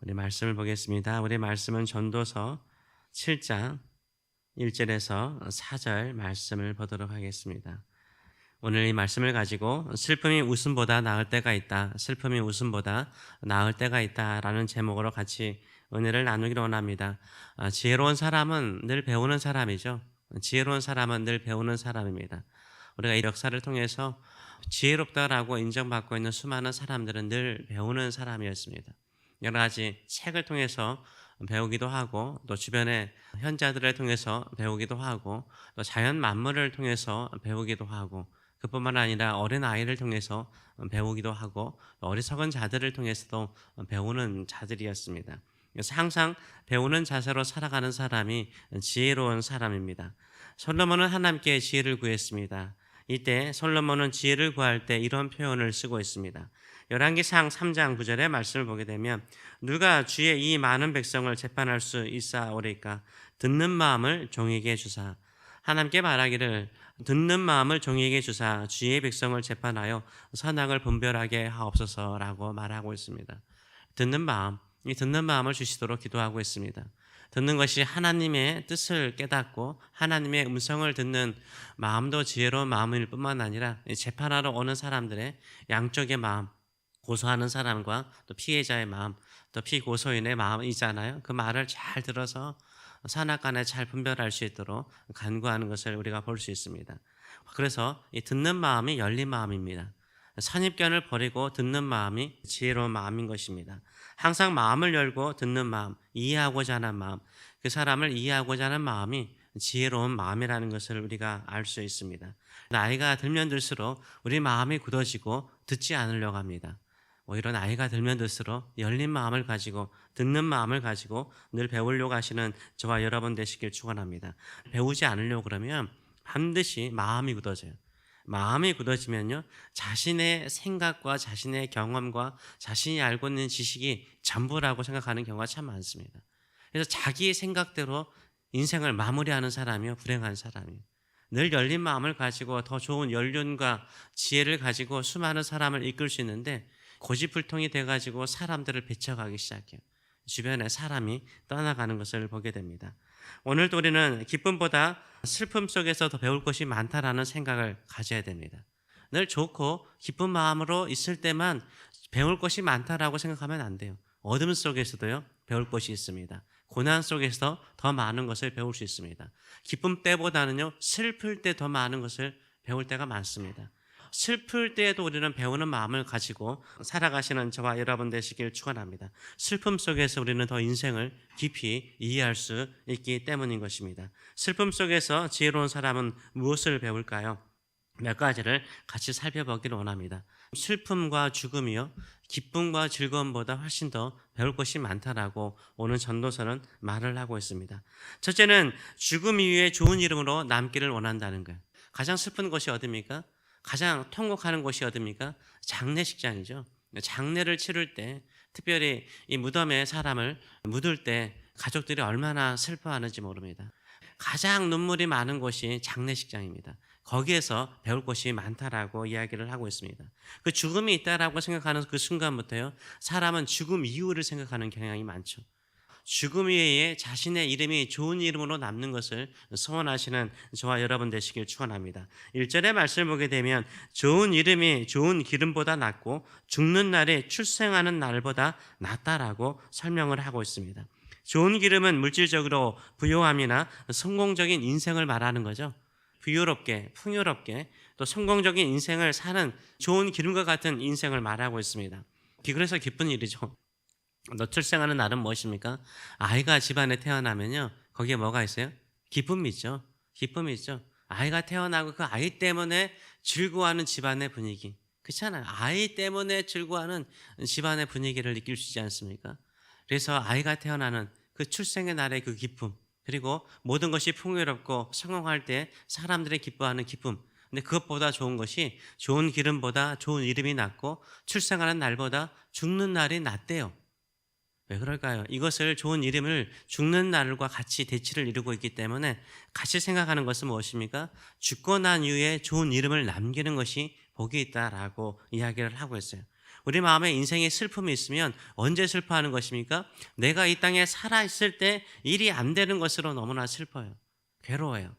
우리 말씀을 보겠습니다. 우리 말씀은 전도서 7장 1절에서 4절 말씀을 보도록 하겠습니다. 오늘 이 말씀을 가지고 슬픔이 웃음보다 나을 때가 있다. 슬픔이 웃음보다 나을 때가 있다라는 제목으로 같이 은혜를 나누기를 원합니다. 지혜로운 사람은 늘 배우는 사람이죠. 지혜로운 사람은 늘 배우는 사람입니다. 우리가 이 역사를 통해서 지혜롭다라고 인정받고 있는 수많은 사람들은 늘 배우는 사람이었습니다. 여러 가지 책을 통해서 배우기도 하고 또 주변의 현자들을 통해서 배우기도 하고 또 자연 만물을 통해서 배우기도 하고 그뿐만 아니라 어린아이를 통해서 배우기도 하고 어리석은 자들을 통해서도 배우는 자들이었습니다. 그래서 항상 배우는 자세로 살아가는 사람이 지혜로운 사람입니다. 솔로몬은 하나님께 지혜를 구했습니다. 이때 솔로몬은 지혜를 구할 때 이런 표현을 쓰고 있습니다. 열왕기상 3장 9절의 말씀을 보게 되면 누가 주의 이 많은 백성을 재판할 수 있사오리까 듣는 마음을 종에게 주사. 하나님께 말하기를 듣는 마음을 종에게 주사 주의 백성을 재판하여 선악을 분별하게 하옵소서라고 말하고 있습니다. 듣는 마음, 이 듣는 마음을 주시도록 기도하고 있습니다. 듣는 것이 하나님의 뜻을 깨닫고 하나님의 음성을 듣는 마음도 지혜로운 마음일 뿐만 아니라 재판하러 오는 사람들의 양쪽의 마음, 고소하는 사람과 또 피해자의 마음, 또 피고소인의 마음이잖아요. 그 말을 잘 들어서 선악간에 잘 분별할 수 있도록 간구하는 것을 우리가 볼 수 있습니다. 그래서 이 듣는 마음이 열린 마음입니다. 선입견을 버리고 듣는 마음이 지혜로운 마음인 것입니다. 항상 마음을 열고 듣는 마음, 이해하고자 하는 마음, 그 사람을 이해하고자 하는 마음이 지혜로운 마음이라는 것을 우리가 알 수 있습니다. 나이가 들면 들수록 우리 마음이 굳어지고 듣지 않으려고 합니다. 오히려 나이가 들면 들수록 열린 마음을 가지고 듣는 마음을 가지고 늘 배우려고 하시는 저와 여러분 되시길 축원합니다. 배우지 않으려고 그러면 반드시 마음이 굳어져요. 마음이 굳어지면요, 자신의 생각과 자신의 경험과 자신이 알고 있는 지식이 전부라고 생각하는 경우가 참 많습니다. 그래서 자기의 생각대로 인생을 마무리하는 사람이요, 불행한 사람이요. 늘 열린 마음을 가지고 더 좋은 연륜과 지혜를 가지고 수많은 사람을 이끌 수 있는데 고집불통이 돼가지고 사람들을 배척하기 시작해요. 주변에 사람이 떠나가는 것을 보게 됩니다. 오늘도 우리는 기쁨보다 슬픔 속에서 더 배울 것이 많다라는 생각을 가져야 됩니다. 늘 좋고 기쁜 마음으로 있을 때만 배울 것이 많다라고 생각하면 안 돼요. 어둠 속에서도요, 배울 것이 있습니다. 고난 속에서 더 많은 것을 배울 수 있습니다. 기쁨 때보다는요, 슬플 때 더 많은 것을 배울 때가 많습니다. 슬플 때에도 우리는 배우는 마음을 가지고 살아가시는 저와 여러분 되시길 축원합니다. 슬픔 속에서 우리는 더 인생을 깊이 이해할 수 있기 때문인 것입니다. 슬픔 속에서 지혜로운 사람은 무엇을 배울까요? 몇 가지를 같이 살펴보기를 원합니다. 슬픔과 죽음이요, 기쁨과 즐거움보다 훨씬 더 배울 것이 많다라고 오늘 전도서는 말을 하고 있습니다. 첫째는 죽음 이후에 좋은 이름으로 남기를 원한다는 거예요. 가장 슬픈 것이 어디입니까? 가장 통곡하는 곳이 어디입니까? 장례식장이죠. 장례를 치를 때, 특별히 이 무덤에 사람을 묻을 때 가족들이 얼마나 슬퍼하는지 모릅니다. 가장 눈물이 많은 곳이 장례식장입니다. 거기에서 배울 것이 많다라고 이야기를 하고 있습니다. 그 죽음이 있다라고 생각하는 그 순간부터요, 사람은 죽음 이후를 생각하는 경향이 많죠. 죽음 이외에 자신의 이름이 좋은 이름으로 남는 것을 소원하시는 저와 여러분 되시길 축원합니다. 1절의 말씀을 보게 되면 좋은 이름이 좋은 기름보다 낫고 죽는 날에 출생하는 날보다 낫다라고 설명을 하고 있습니다. 좋은 기름은 물질적으로 부요함이나 성공적인 인생을 말하는 거죠. 부유롭게, 풍요롭게 또 성공적인 인생을 사는 좋은 기름과 같은 인생을 말하고 있습니다. 그래서 기쁜 일이죠. 너 출생하는 날은 무엇입니까? 아이가 집안에 태어나면요, 거기에 뭐가 있어요? 기쁨이 있죠. 기쁨이 있죠. 아이가 태어나고 그 아이 때문에 즐거워하는 집안의 분위기, 그렇잖아요. 아이 때문에 즐거워하는 집안의 분위기를 느낄 수 있지 않습니까? 그래서 아이가 태어나는 그 출생의 날의 그 기쁨, 그리고 모든 것이 풍요롭고 성공할 때 사람들이 기뻐하는 기쁨. 근데 그것보다 좋은 것이 좋은 기름보다 좋은 이름이 낫고 출생하는 날보다 죽는 날이 낫대요. 왜 그럴까요? 이것을 좋은 이름을 죽는 날과 같이 대치를 이루고 있기 때문에 같이 생각하는 것은 무엇입니까? 죽고 난 이후에 좋은 이름을 남기는 것이 복이 있다라고 이야기를 하고 있어요. 우리 마음에 인생에 슬픔이 있으면 언제 슬퍼하는 것입니까? 내가 이 땅에 살아있을 때 일이 안 되는 것으로 너무나 슬퍼요. 괴로워요.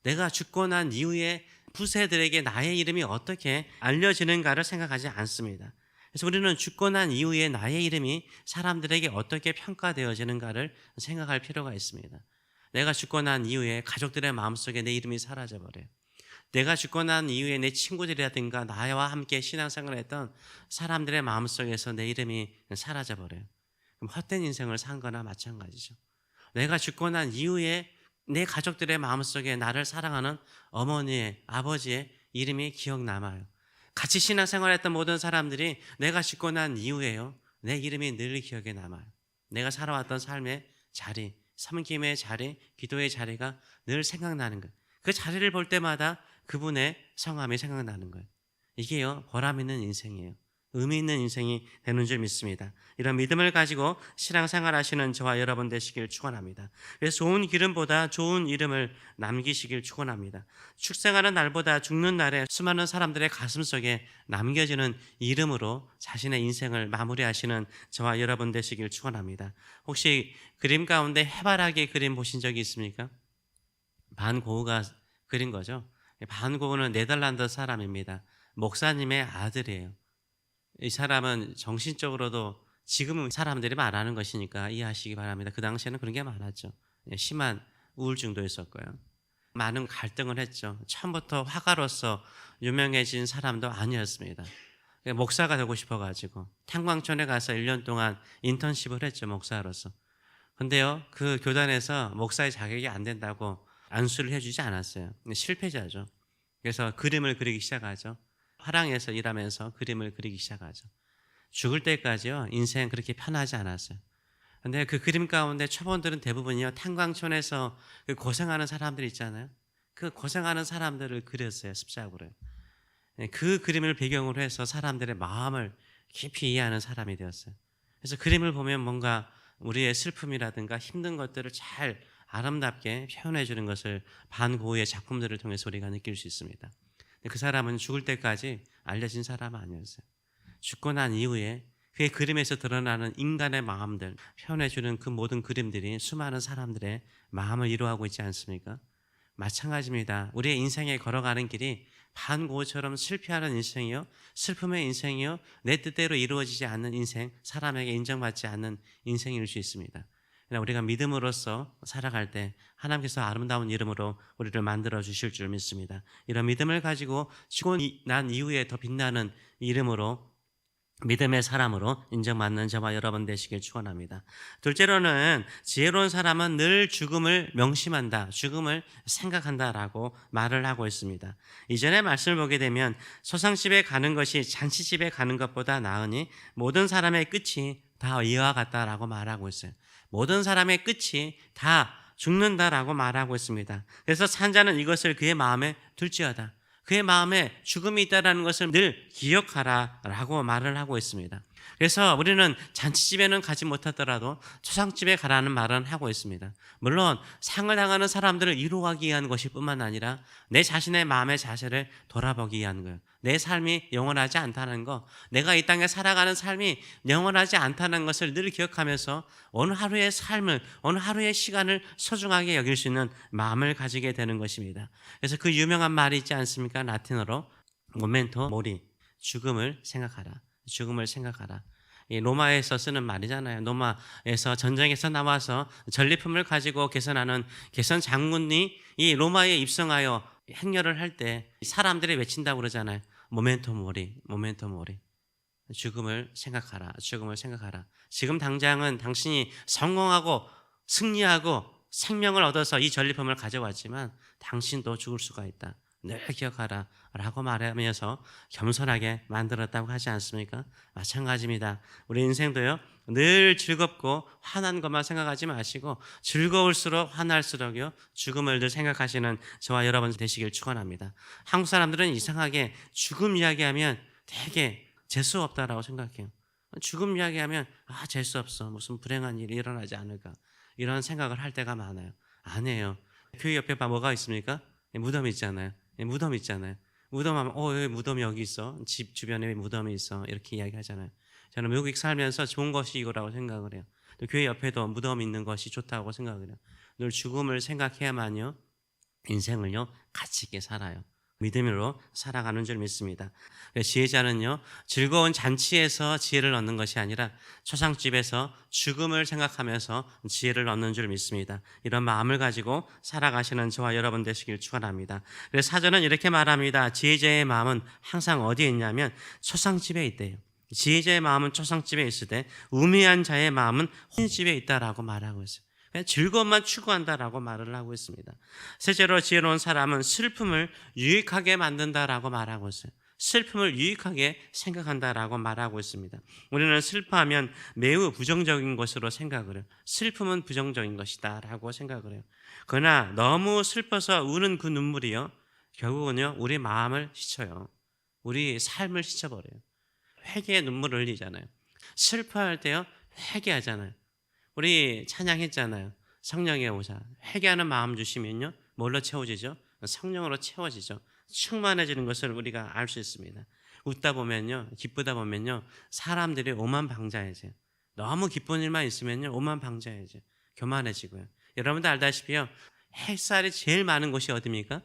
내가 죽고 난 이후에 후세들에게 나의 이름이 어떻게 알려지는가를 생각하지 않습니다. 그래서 우리는 죽고 난 이후에 나의 이름이 사람들에게 어떻게 평가되어지는가를 생각할 필요가 있습니다. 내가 죽고 난 이후에 가족들의 마음속에 내 이름이 사라져버려요. 내가 죽고 난 이후에 내 친구들이라든가 나와 함께 신앙생활을 했던 사람들의 마음속에서 내 이름이 사라져버려요. 그럼 헛된 인생을 산 거나 마찬가지죠. 내가 죽고 난 이후에 내 가족들의 마음속에 나를 사랑하는 어머니의, 아버지의 이름이 기억 남아요. 같이 신앙생활했던 모든 사람들이 내가 죽고 난 이후에요, 내 이름이 늘 기억에 남아요. 내가 살아왔던 삶의 자리, 섬김의 자리, 기도의 자리가 늘 생각나는 거예요. 그 자리를 볼 때마다 그분의 성함이 생각나는 거예요. 이게요, 보람 있는 인생이에요. 의미 있는 인생이 되는 줄 믿습니다. 이런 믿음을 가지고 신앙생활 하시는 저와 여러분 되시길 축원합니다. 그래서 좋은 기름보다 좋은 이름을 남기시길 축원합니다. 출생하는 날보다 죽는 날에 수많은 사람들의 가슴 속에 남겨지는 이름으로 자신의 인생을 마무리하시는 저와 여러분 되시길 축원합니다. 혹시 그림 가운데 해바라기 그림 보신 적이 있습니까? 반 고흐가 그린 거죠. 반 고흐는 네덜란드 사람입니다. 목사님의 아들이에요. 이 사람은 정신적으로도 지금은 사람들이 말하는 것이니까 이해하시기 바랍니다. 그 당시에는 그런 게 많았죠. 심한 우울증도 있었고요. 많은 갈등을 했죠. 처음부터 화가로서 유명해진 사람도 아니었습니다. 목사가 되고 싶어가지고 탄광촌에 가서 1년 동안 인턴십을 했죠. 목사로서. 근데요, 그 교단에서 목사의 자격이 안 된다고 안수를 해주지 않았어요. 실패자죠. 그래서 그림을 그리기 시작하죠. 화랑에서 일하면서 그림을 그리기 시작하죠. 죽을 때까지요, 인생 그렇게 편하지 않았어요. 근데 그 그림 가운데 초본들은 대부분이요, 탄광촌에서 그 고생하는 사람들 있잖아요. 그 고생하는 사람들을 그렸어요, 습작으로. 그 그림을 배경으로 해서 사람들의 마음을 깊이 이해하는 사람이 되었어요. 그래서 그림을 보면 뭔가 우리의 슬픔이라든가 힘든 것들을 잘 아름답게 표현해 주는 것을 반 고흐의 작품들을 통해서 우리가 느낄 수 있습니다. 그 사람은 죽을 때까지 알려진 사람은 아니었어요. 죽고 난 이후에 그의 그림에서 드러나는 인간의 마음들, 표현해주는 그 모든 그림들이 수많은 사람들의 마음을 이루어가고 있지 않습니까? 마찬가지입니다. 우리의 인생에 걸어가는 길이 반고흐처럼 실패하는 인생이요, 슬픔의 인생이요, 내 뜻대로 이루어지지 않는 인생, 사람에게 인정받지 않는 인생일 수 있습니다. 우리가 믿음으로써 살아갈 때 하나님께서 아름다운 이름으로 우리를 만들어 주실 줄 믿습니다. 이런 믿음을 가지고 죽고 난 이후에 더 빛나는 이름으로, 믿음의 사람으로 인정받는 저와 여러분 되시길 축원합니다. 둘째로는 지혜로운 사람은 늘 죽음을 명심한다, 죽음을 생각한다라고 말을 하고 있습니다. 이전의 말씀을 보게 되면 소상집에 가는 것이 잔치집에 가는 것보다 나으니 모든 사람의 끝이 다 이와 같다라고 말하고 있어요. 모든 사람의 끝이 다 죽는다라고 말하고 있습니다. 그래서 산자는 이것을 그의 마음에 둘지어다. 그의 마음에 죽음이 있다는 것을 늘 기억하라라고 말을 하고 있습니다. 그래서 우리는 잔치집에는 가지 못하더라도 초상집에 가라는 말은 하고 있습니다. 물론 상을 당하는 사람들을 위로하기 위한 것일 뿐만 아니라 내 자신의 마음의 자세를 돌아보기 위한 거예요. 내 삶이 영원하지 않다는 거, 내가 이 땅에 살아가는 삶이 영원하지 않다는 것을 늘 기억하면서 어느 하루의 삶을, 어느 하루의 시간을 소중하게 여길 수 있는 마음을 가지게 되는 것입니다. 그래서 그 유명한 말이 있지 않습니까? 라틴어로 모멘토 모리, 죽음을 생각하라. 죽음을 생각하라. 이 로마에서 쓰는 말이잖아요. 로마에서 전쟁에서 나와서 전리품을 가지고 개선하는 개선 장군이 이 로마에 입성하여 행렬을 할 때 사람들이 외친다고 그러잖아요. 모멘토 모리, 모멘토 모리. 죽음을 생각하라, 죽음을 생각하라. 지금 당장은 당신이 성공하고 승리하고 생명을 얻어서 이 전리품을 가져왔지만 당신도 죽을 수가 있다. 늘 기억하라 라고 말하면서 겸손하게 만들었다고 하지 않습니까? 마찬가지입니다. 우리 인생도요, 늘 즐겁고 환한 것만 생각하지 마시고 즐거울수록 환할수록요, 죽음을 늘 생각하시는 저와 여러분 되시길 축원합니다. 한국 사람들은 이상하게 죽음 이야기하면 되게 재수 없다라고 생각해요. 죽음 이야기하면 재수 없어, 무슨 불행한 일이 일어나지 않을까, 이런 생각을 할 때가 많아요. 아니에요. 교회 옆에 뭐가 있습니까? 무덤이 있잖아요. 무덤 있잖아요. 무덤 하면 왜 무덤이 여기 있어? 집 주변에 왜 무덤이 있어? 이렇게 이야기하잖아요. 저는 외국에 살면서 좋은 것이 이거라고 생각을 해요. 또 교회 옆에도 무덤이 있는 것이 좋다고 생각을 해요. 늘 죽음을 생각해야만요 인생을요 가치 있게 살아요. 믿음으로 살아가는 줄 믿습니다. 지혜자는요 즐거운 잔치에서 지혜를 얻는 것이 아니라 초상집에서 죽음을 생각하면서 지혜를 얻는 줄 믿습니다. 이런 마음을 가지고 살아가시는 저와 여러분 되시길 축원합니다. 그래서 사전은 이렇게 말합니다. 지혜자의 마음은 항상 어디에 있냐면 초상집에 있대요. 지혜자의 마음은 초상집에 있을 때 우매한 자의 마음은 혼인집에 있다라고 말하고 있어요. 즐거움만 추구한다라고 말을 하고 있습니다. 셋째로 지혜로운 사람은 슬픔을 유익하게 만든다라고 말하고 있어요. 슬픔을 유익하게 생각한다라고 말하고 있습니다. 우리는 슬퍼하면 매우 부정적인 것으로 생각을 해요. 슬픔은 부정적인 것이다라고 생각을 해요. 그러나 너무 슬퍼서 우는 그 눈물이요 결국은요 우리 마음을 씻어요. 우리 삶을 씻어버려요. 회개의 눈물을 흘리잖아요. 슬퍼할 때요 회개하잖아요. 우리 찬양했잖아요. 성령의 오사. 회개하는 마음 주시면요 뭘로 채워지죠? 성령으로 채워지죠. 충만해지는 것을 우리가 알 수 있습니다. 웃다 보면요 기쁘다 보면요 사람들이 오만방자해져요. 너무 기쁜 일만 있으면요 오만방자해져요. 교만해지고요. 여러분도 알다시피요 햇살이 제일 많은 곳이 어디입니까?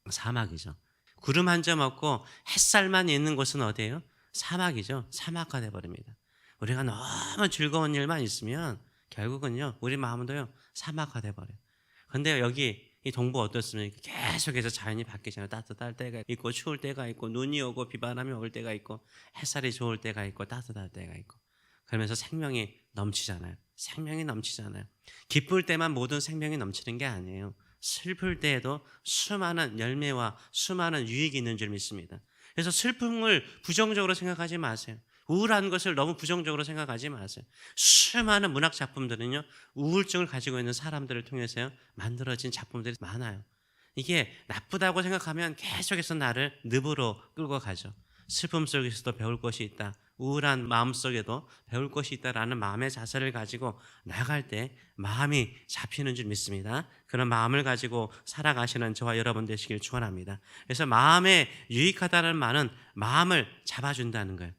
사막이죠. 구름 한 점 없고 햇살만 있는 곳은 어디예요? 사막이죠. 사막화 돼버립니다. 우리가 너무 즐거운 일만 있으면 결국은요 우리 마음도요 사막화 돼버려요. 근데 여기 이 동부 어떻습니까? 계속해서 자연이 바뀌잖아요. 따뜻할 때가 있고 추울 때가 있고 눈이 오고 비바람이 올 때가 있고 햇살이 좋을 때가 있고 따뜻할 때가 있고 그러면서 생명이 넘치잖아요. 생명이 넘치잖아요. 기쁠 때만 모든 생명이 넘치는 게 아니에요. 슬플 때에도 수많은 열매와 수많은 유익이 있는 줄 믿습니다. 그래서 슬픔을 부정적으로 생각하지 마세요. 우울한 것을 너무 부정적으로 생각하지 마세요. 수많은 문학 작품들은요 우울증을 가지고 있는 사람들을 통해서 만들어진 작품들이 많아요. 이게 나쁘다고 생각하면 계속해서 나를 늪으로 끌고 가죠. 슬픔 속에서도 배울 것이 있다. 우울한 마음 속에도 배울 것이 있다라는 마음의 자세를 가지고 나갈 때 마음이 잡히는 줄 믿습니다. 그런 마음을 가지고 살아가시는 저와 여러분 되시길 축원합니다. 그래서 마음에 유익하다는 말은 마음을 잡아준다는 거예요.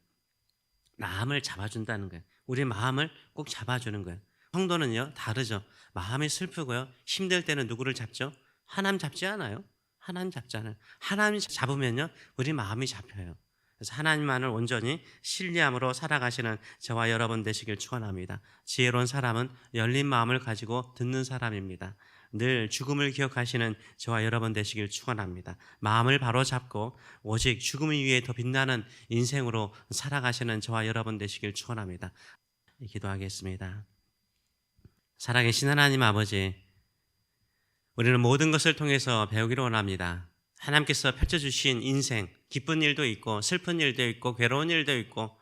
마음을 잡아준다는 거예요. 우리 마음을 꼭 잡아주는 거예요. 성도는요 다르죠. 마음이 슬프고요 힘들 때는 누구를 잡죠? 하나님 잡지 않아요? 하나님 잡잖아요. 하나님 잡으면요 우리 마음이 잡혀요. 그래서 하나님만을 온전히 신뢰함으로 살아가시는 저와 여러분 되시길 축원합니다. 지혜로운 사람은 열린 마음을 가지고 듣는 사람입니다. 늘 죽음을 기억하시는 저와 여러분 되시길 축원합니다. 마음을 바로잡고 오직 죽음 위에 더 빛나는 인생으로 살아가시는 저와 여러분 되시길 축원합니다. 기도하겠습니다. 살아계신 하나님 아버지, 우리는 모든 것을 통해서 배우기를 원합니다. 하나님께서 펼쳐주신 인생, 기쁜 일도 있고 슬픈 일도 있고 괴로운 일도 있고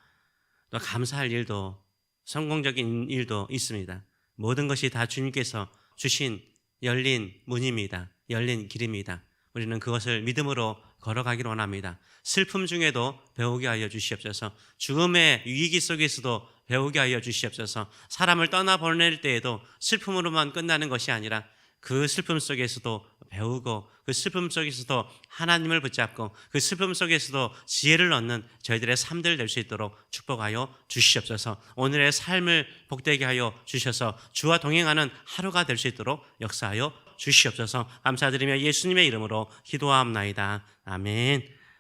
또 감사할 일도 성공적인 일도 있습니다. 모든 것이 다 주님께서 주신 열린 문입니다. 열린 길입니다. 우리는 그것을 믿음으로 걸어가기를 원합니다. 슬픔 중에도 배우게 하여 주시옵소서. 죽음의 위기 속에서도 배우게 하여 주시옵소서. 사람을 떠나보낼 때에도 슬픔으로만 끝나는 것이 아니라 그 슬픔 속에서도 배우고 그 슬픔 속에서도 하나님을 붙잡고 그 슬픔 속에서도 지혜를 얻는 저희들의 삶들 될 수 있도록 축복하여 주시옵소서. 오늘의 삶을 복되게 하여 주셔서 주와 동행하는 하루가 될 수 있도록 역사하여 주시옵소서. 감사드리며 예수님의 이름으로 기도하옵나이다. 아멘.